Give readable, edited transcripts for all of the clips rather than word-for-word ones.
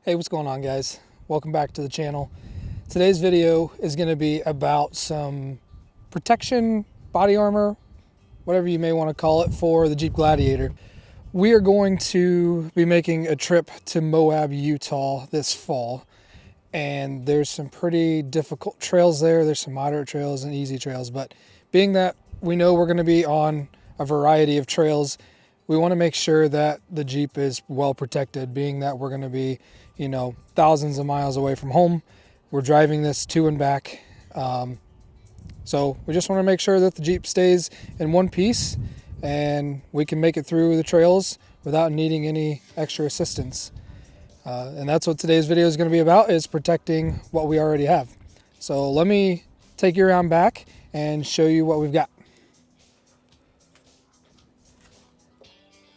Hey, what's going on, guys? Welcome back to the channel. Today's video is going to be about some protection, body armor, whatever you may want to call it, for the Jeep Gladiator. We are going to be making a trip to Moab, Utah this fall, and there's some pretty difficult trails there. There's some moderate trails and easy trails, but being that we know we're going to be on a variety of trails, we want to make sure that the Jeep is well protected, being that we're going to be, thousands of miles away from home. We're driving this to and back. So we just want to make sure that the Jeep stays in one piece and we can make it through the trails without needing any extra assistance. And that's what today's video is going to be about, is protecting what we already have. So let me take you around back and show you what we've got.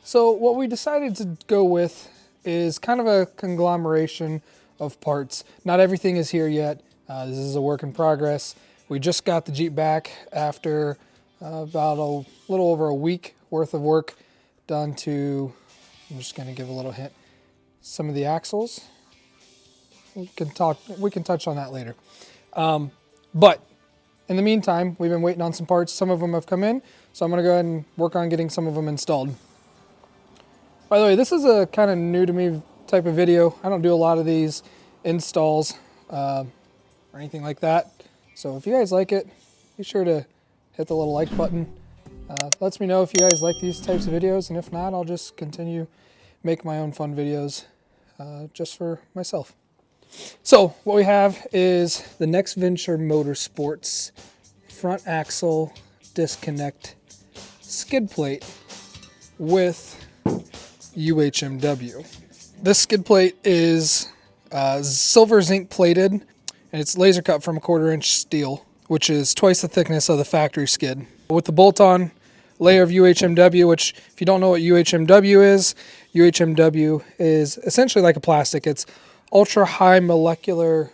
So what we decided to go with is kind of a conglomeration of parts. Not everything is here yet. This is a work in progress. We just got the Jeep back after about a little over a week worth of work done to, I'm just going to give a little hint, some of the axles. We can touch on that later. But in the meantime, we've been waiting on some parts. Some of them have come in, so I'm going to go ahead and work on getting some of them installed. By the way, this is a kind of new to me type of video. I don't do a lot of these installs or anything like that. So if you guys like it, be sure to hit the little like button. Lets me know if you guys like these types of videos, and if not, I'll just continue make my own fun videos just for myself. So what we have is the Next Venture Motorsports front axle disconnect skid plate with UHMW. This skid plate is silver zinc plated, and it's laser cut from 1/4 inch steel, which is twice the thickness of the factory skid. With the bolt-on layer of UHMW, which if you don't know what UHMW is essentially like a plastic. It's ultra high molecular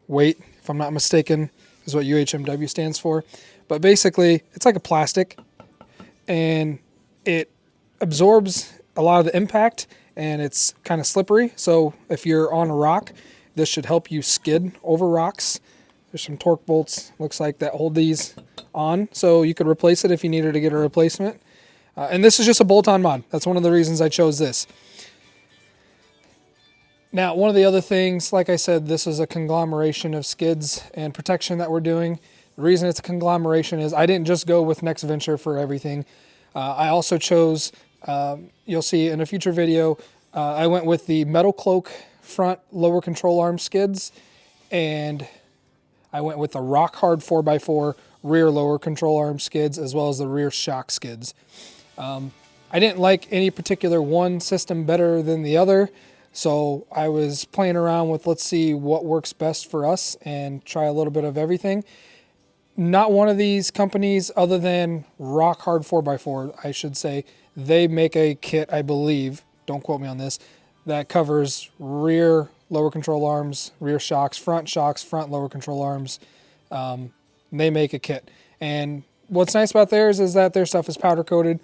weight, if I'm not mistaken, is what UHMW stands for. But basically, it's like a plastic, and it absorbs a lot of the impact, and it's kind of slippery. So if you're on a rock, this should help you skid over rocks. There's some torque bolts, looks like, that hold these on, so you could replace it if you needed to get a replacement. And this is just a bolt-on mod. That's one of the reasons I chose this. Now, one of the other things, like I said, this is a conglomeration of skids and protection that we're doing. The reason it's a conglomeration is I didn't just go with Next Venture for everything. I also chose, you'll see in a future video, I went with the Metal Cloak front lower control arm skids, and I went with the Rock Hard 4x4 rear lower control arm skids, as well as the rear shock skids. I didn't like any particular one system better than the other, so I was playing around with, let's see what works best for us and try a little bit of everything. Not one of these companies, other than Rock Hard 4x4, I should say, they make a kit, I believe, don't quote me on this, that covers rear lower control arms, rear shocks, front lower control arms. They make a kit. And what's nice about theirs is that their stuff is powder coated.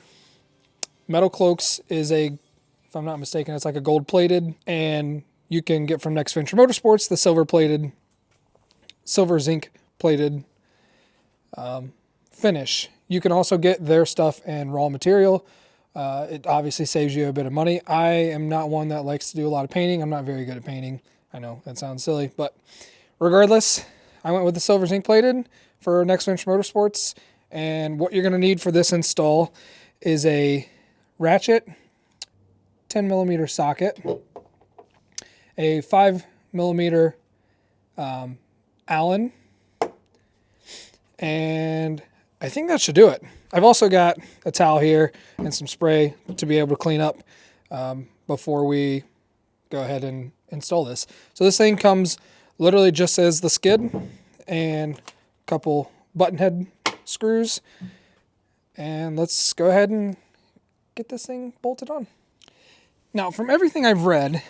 Metal Cloaks is if I'm not mistaken, it's like a gold plated, and you can get from Next Venture Motorsports the silver zinc plated finish. You can also get their stuff in raw material. It obviously saves you a bit of money. I am not one that likes to do a lot of painting. I'm not very good at painting. I know that sounds silly, but regardless, I went with the silver zinc plated for Next Venture Motorsports. And what you're going to need for this install is a ratchet 10mm socket, a 5mm Allen, and I think that should do it. I've also got a towel here and some spray to be able to clean up before we go ahead and install this. So this thing comes literally just as the skid and a couple button head screws. And let's go ahead and get this thing bolted on. Now, from everything I've read,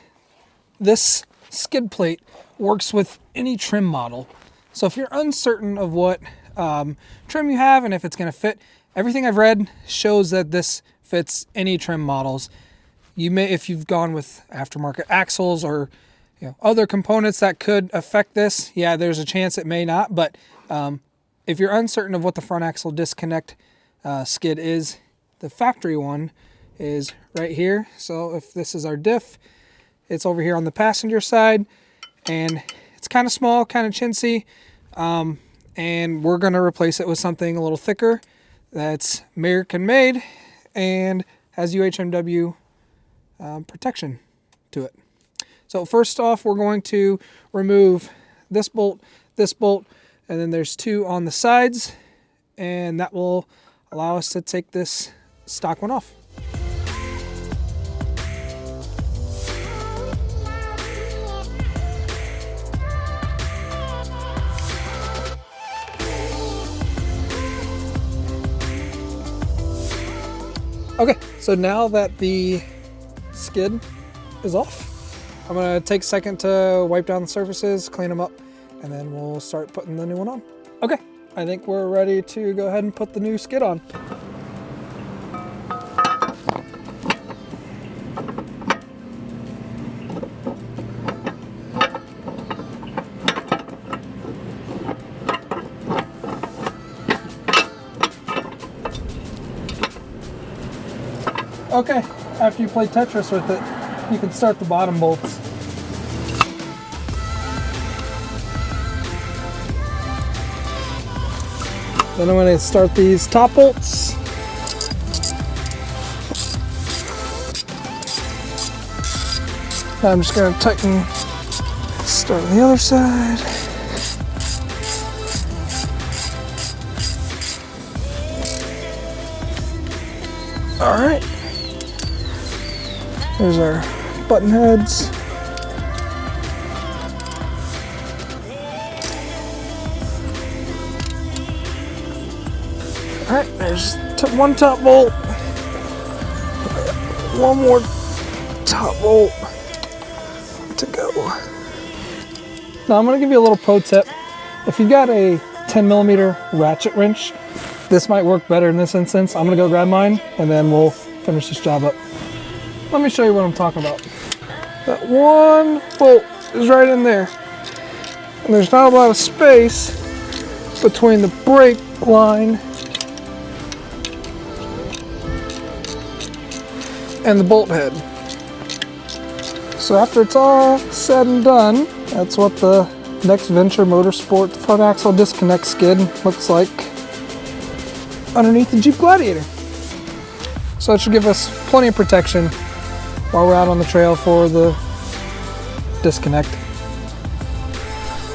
this skid plate works with any trim model. So if you're uncertain of what trim you have and if it's going to fit, everything I've read shows that this fits any trim models. you may, if you've gone with aftermarket axles or other components that could affect this, yeah, there's a chance it may not. But if you're uncertain of what the front axle disconnect skid is, the factory one is right here. So if this is our diff, it's over here on the passenger side, and it's kind of small, kind of chintzy, and we're going to replace it with something a little thicker that's American made and has UHMW protection to it. So first off, we're going to remove this bolt, and then there's 2 on the sides, and that will allow us to take this stock one off. Okay, so now that the skid is off, I'm gonna take a second to wipe down the surfaces, clean them up, and then we'll start putting the new one on. Okay, I think we're ready to go ahead and put the new skid on. Okay, after you play Tetris with it, you can start the bottom bolts. Then I'm going to start these top bolts. Now I'm just going to tighten, start on the other side. All right. There's our button heads. All right, there's one top bolt. One more top bolt to go. Now I'm gonna give you a little pro tip. If you've got a 10mm ratchet wrench, this might work better in this instance. I'm gonna go grab mine and then we'll finish this job up. Let me show you what I'm talking about. That one bolt is right in there. And there's not a lot of space between the brake line and the bolt head. So after it's all said and done, that's what the Next Venture Motorsport front axle disconnect skid looks like underneath the Jeep Gladiator. So it should give us plenty of protection while we're out on the trail for the disconnect.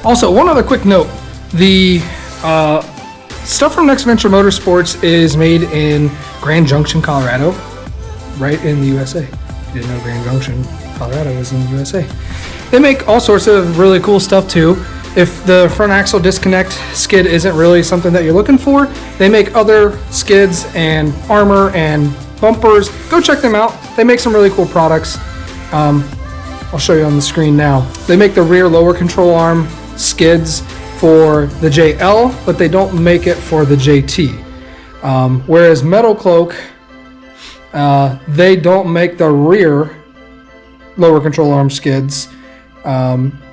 Also, one other quick note. The stuff from Next Venture Motorsports is made in Grand Junction, Colorado, right in the USA. If you didn't know Grand Junction, Colorado is in the USA. They make all sorts of really cool stuff too. If the front axle disconnect skid isn't really something that you're looking for, they make other skids and armor and bumpers. Go check them out. They make some really cool products. I'll show you on the screen now. They make the rear lower control arm skids for the JL, but they don't make it for the JT. Whereas Metal Cloak, they don't make the rear lower control arm skids,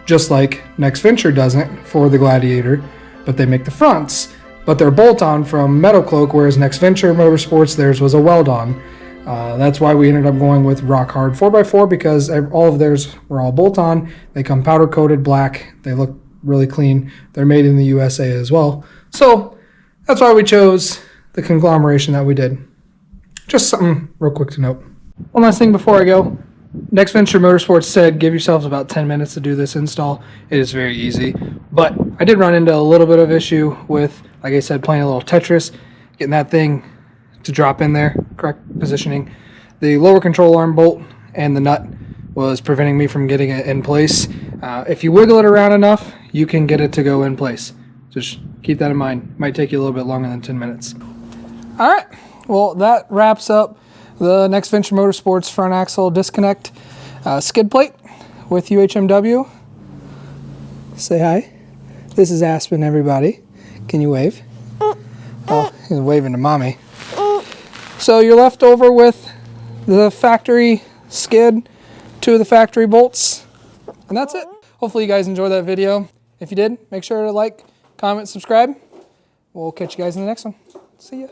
just like Next Venture doesn't for the Gladiator, but they make the fronts. But they're bolt-on from Metal Cloak, whereas Next Venture Motorsports, theirs was a weld-on. That's why we ended up going with rock hard 4x4, because all of theirs were all bolt-on. They come powder-coated black. They look really clean. They're made in the USA as well. So that's why we chose the conglomeration that we did. Just something real quick to note. One last thing before I go. Next Venture Motorsports said give yourselves about 10 minutes to do this install. It is very easy, but I did run into a little bit of issue with, like I said, playing a little Tetris, getting that thing to drop in there, correct positioning. The lower control arm bolt and the nut was preventing me from getting it in place. If you wiggle it around enough, you can get it to go in place. Just keep that in mind. Might take you a little bit longer than 10 minutes. All right, well, that wraps up the Next Venture Motorsports front axle disconnect skid plate with UHMW. Say hi. This is Aspen, everybody. Can you wave? Oh, he's waving to mommy. So you're left over with the factory skid, 2 of the factory bolts, and that's it. Hopefully you guys enjoyed that video. If you did, make sure to like, comment, subscribe. We'll catch you guys in the next one. See ya.